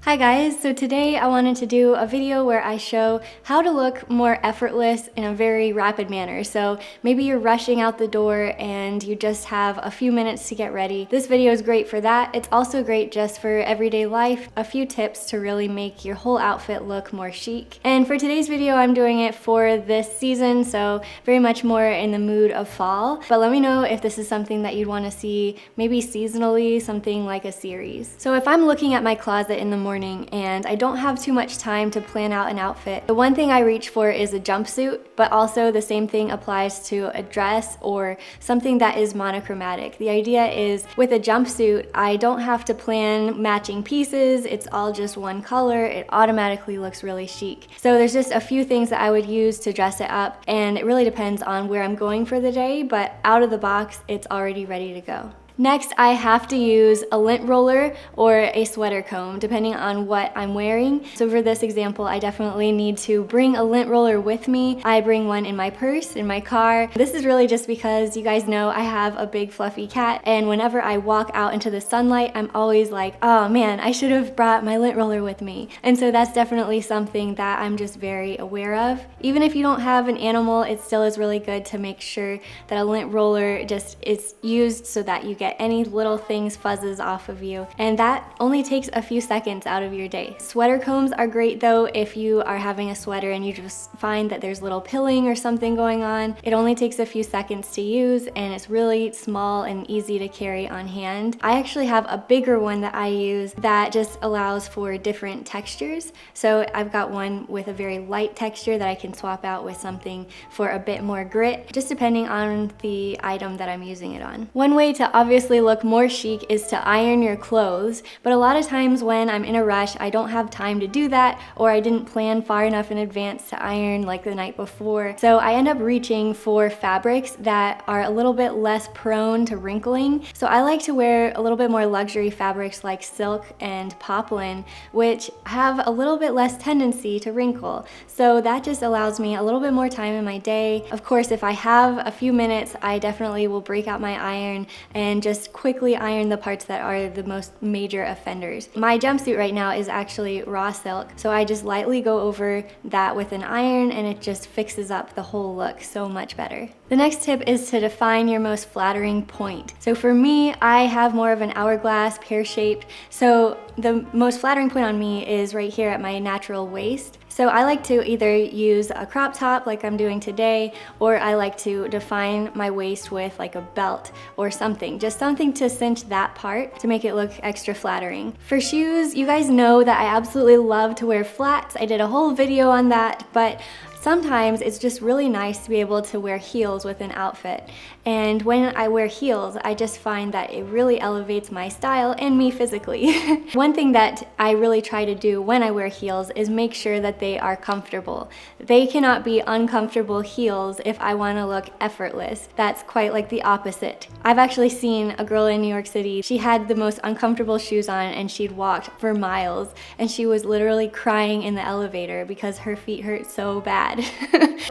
Hi guys, so today I wanted to do a video where I show how to look more effortless in a very rapid manner. So maybe you're rushing out the door and you just have a few minutes to get ready. This video is great for that. It's also great just for everyday life, a few tips to really make your whole outfit look more chic. And for today's video, I'm doing it for this season, so very much more in the mood of fall. But let me know if this is something that you'd want to see maybe seasonally, something like a series. So if I'm looking at my closet in the morning and I don't have too much time to plan out an outfit, the one thing I reach for is a jumpsuit, but also the same thing applies to a dress or something that is monochromatic. The idea is with a jumpsuit, I don't have to plan matching pieces. It's all just one color. It automatically looks really chic. So there's just a few things that I would use to dress it up, and it really depends on where I'm going for the day, but out of the box, it's already ready to go. Next, I have to use a lint roller or a sweater comb, depending on what I'm wearing. So for this example, I definitely need to bring a lint roller with me. I bring one in my purse, in my car. This is really just because you guys know I have a big fluffy cat, and whenever I walk out into the sunlight, I'm always like, oh man, I should have brought my lint roller with me. And so that's definitely something that I'm just very aware of. Even if you don't have an animal, it still is really good to make sure that a lint roller just is used so that you get any little things, fuzzes off of you, and that only takes a few seconds out of your day. Sweater combs are great though if you are having a sweater and you just find that there's little pilling or something going on. It only takes a few seconds to use, and it's really small and easy to carry on hand. I actually have a bigger one that I use that just allows for different textures. So I've got one with a very light texture that I can swap out with something for a bit more grit, just depending on the item that I'm using it on. One way to obviously look more chic is to iron your clothes, but a lot of times when I'm in a rush, I don't have time to do that, or I didn't plan far enough in advance to iron like the night before. So I end up reaching for fabrics that are a little bit less prone to wrinkling. So I like to wear a little bit more luxury fabrics like silk and poplin, which have a little bit less tendency to wrinkle. So that just allows me a little bit more time in my day. Of course, if I have a few minutes, I definitely will break out my iron and just quickly iron the parts that are the most major offenders. My jumpsuit right now is actually raw silk, so I just lightly go over that with an iron and it just fixes up the whole look so much better. The next tip is to define your most flattering point. So for me, I have more of an hourglass, pear-shaped, so the most flattering point on me is right here at my natural waist. So I like to either use a crop top like I'm doing today, or I like to define my waist with like a belt or something, just something to cinch that part to make it look extra flattering. For shoes, you guys know that I absolutely love to wear flats. I did a whole video on that, but sometimes it's just really nice to be able to wear heels with an outfit. And when I wear heels, I just find that it really elevates my style and me physically. One thing that I really try to do when I wear heels is make sure that they are comfortable. They cannot be uncomfortable heels if I want to look effortless. That's quite like the opposite. I've actually seen a girl in New York City. She had the most uncomfortable shoes on and she'd walked for miles, and she was literally crying in the elevator because her feet hurt so bad.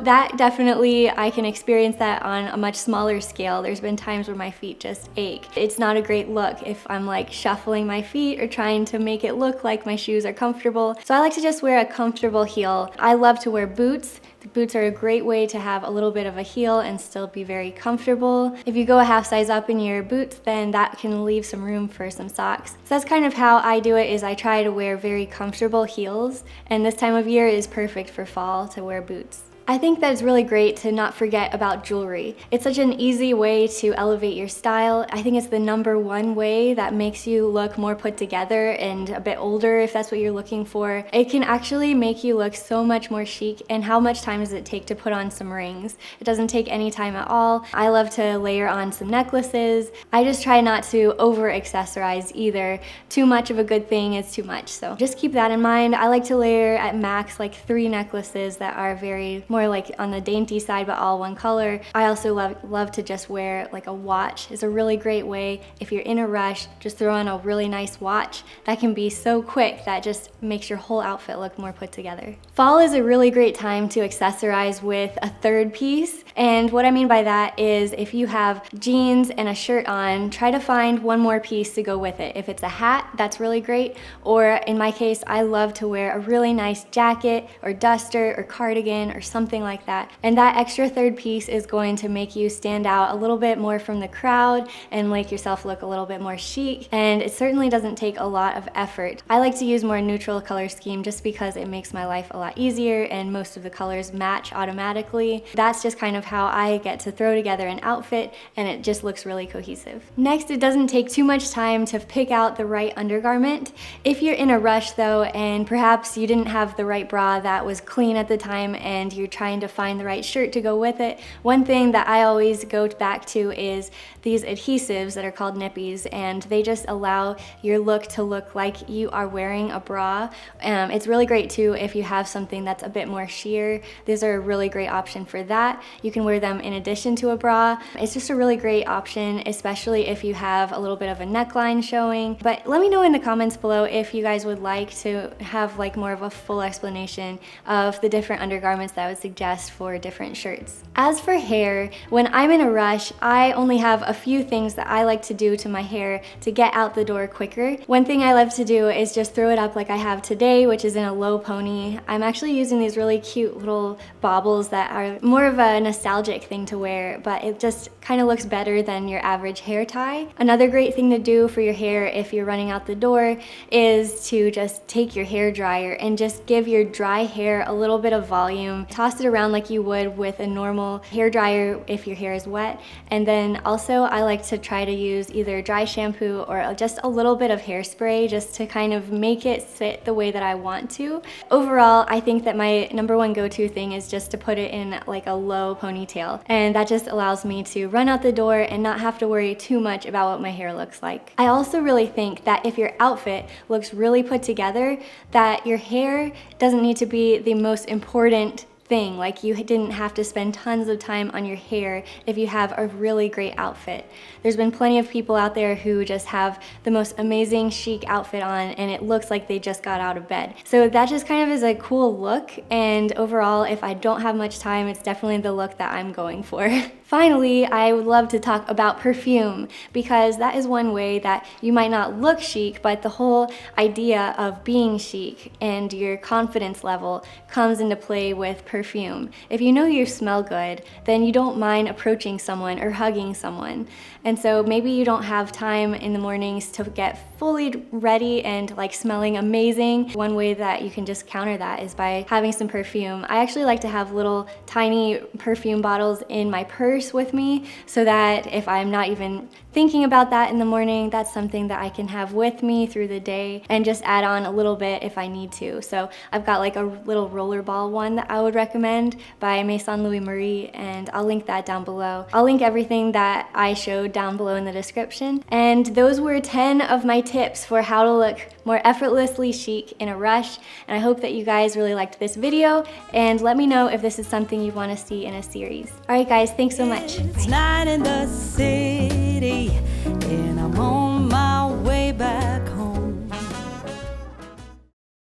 That definitely, I can experience that on a much smaller scale. There's been times where my feet just ache. It's not a great look if I'm like shuffling my feet or trying to make it look like my shoes are comfortable. So I like to just wear a comfortable heel. I love to wear boots. The boots are a great way to have a little bit of a heel and still be very comfortable. If you go a half size up in your boots, then that can leave some room for some socks. So that's kind of how I do it, is I try to wear very comfortable heels, and this time of year is perfect for fall to wear boots. I think that it's really great to not forget about jewelry. It's such an easy way to elevate your style. I think it's the #1 way that makes you look more put together and a bit older if that's what you're looking for. It can actually make you look so much more chic. And how much time does it take to put on some rings? It doesn't take any time at all. I love to layer on some necklaces. I just try not to over accessorize either. Too much of a good thing is too much, so just keep that in mind. I like to layer at max like 3 necklaces that are very more more like on the dainty side, but all one color. I also love to just wear like a watch. It's a really great way if you're in a rush, just throw on a really nice watch. That can be so quick that just makes your whole outfit look more put together. Fall is a really great time to accessorize with a third piece. And what I mean by that is if you have jeans and a shirt on, try to find one more piece to go with it. If it's a hat, that's really great. Or in my case, I love to wear a really nice jacket or duster or cardigan or something like that. And that extra third piece is going to make you stand out a little bit more from the crowd and make yourself look a little bit more chic. And it certainly doesn't take a lot of effort. I like to use more neutral color scheme just because it makes my life a lot easier and most of the colors match automatically. That's just kind of how I get to throw together an outfit, and it just looks really cohesive. Next, it doesn't take too much time to pick out the right undergarment. If you're in a rush though, and perhaps you didn't have the right bra that was clean at the time and you're trying to find the right shirt to go with it, one thing that I always go back to is these adhesives that are called nippies, and they just allow your look to look like you are wearing a bra. It's really great too if you have something that's a bit more sheer. These are a really great option for that. You can wear them in addition to a bra. It's just a really great option, especially if you have a little bit of a neckline showing. But let me know in the comments below if you guys would like to have like more of a full explanation of the different undergarments that I would suggest for different shirts. As for hair, when I'm in a rush, I only have a few things that I like to do to my hair to get out the door quicker. One thing I love to do is just throw it up like I have today, which is in a low pony. I'm actually using these really cute little baubles that are more of a nostalgic thing to wear, but it just kind of looks better than your average hair tie. Another great thing to do for your hair if you're running out the door is to just take your hair dryer and just give your dry hair a little bit of volume. Toss it around like you would with a normal hair dryer if your hair is wet. And then also I like to try to use either dry shampoo or just a little bit of hairspray just to kind of make it sit the way that I want to. Overall, I think that my number one go-to thing is just to put it in like a low ponytail, and that just allows me to run out the door and not have to worry too much about what my hair looks like. I also really think that if your outfit looks really put together, that your hair doesn't need to be the most important thing. Like, you didn't have to spend tons of time on your hair if you have a really great outfit. There's been plenty of people out there who just have the most amazing chic outfit on and it looks like they just got out of bed. So that just kind of is a cool look, and overall, if I don't have much time, it's definitely the look that I'm going for. Finally, I would love to talk about perfume, because that is one way that you might not look chic, but the whole idea of being chic and your confidence level comes into play with perfume. If you know you smell good, then you don't mind approaching someone or hugging someone. And so maybe you don't have time in the mornings to get fully ready and like smelling amazing. One way that you can just counter that is by having some perfume. I actually like to have little tiny perfume bottles in my purse with me, so that if I'm not even thinking about that in the morning, that's something that I can have with me through the day and just add on a little bit if I need to. So I've got like a little rollerball one that I would recommend by Maison Louis Marie, and I'll link that down below. I'll link everything that I showed down below in the description. And those were 10 of my tips for how to look more effortlessly chic in a rush. And I hope that you guys really liked this video, and let me know if this is something you want to see in a series. All right guys, thanks so much. It's night in the city.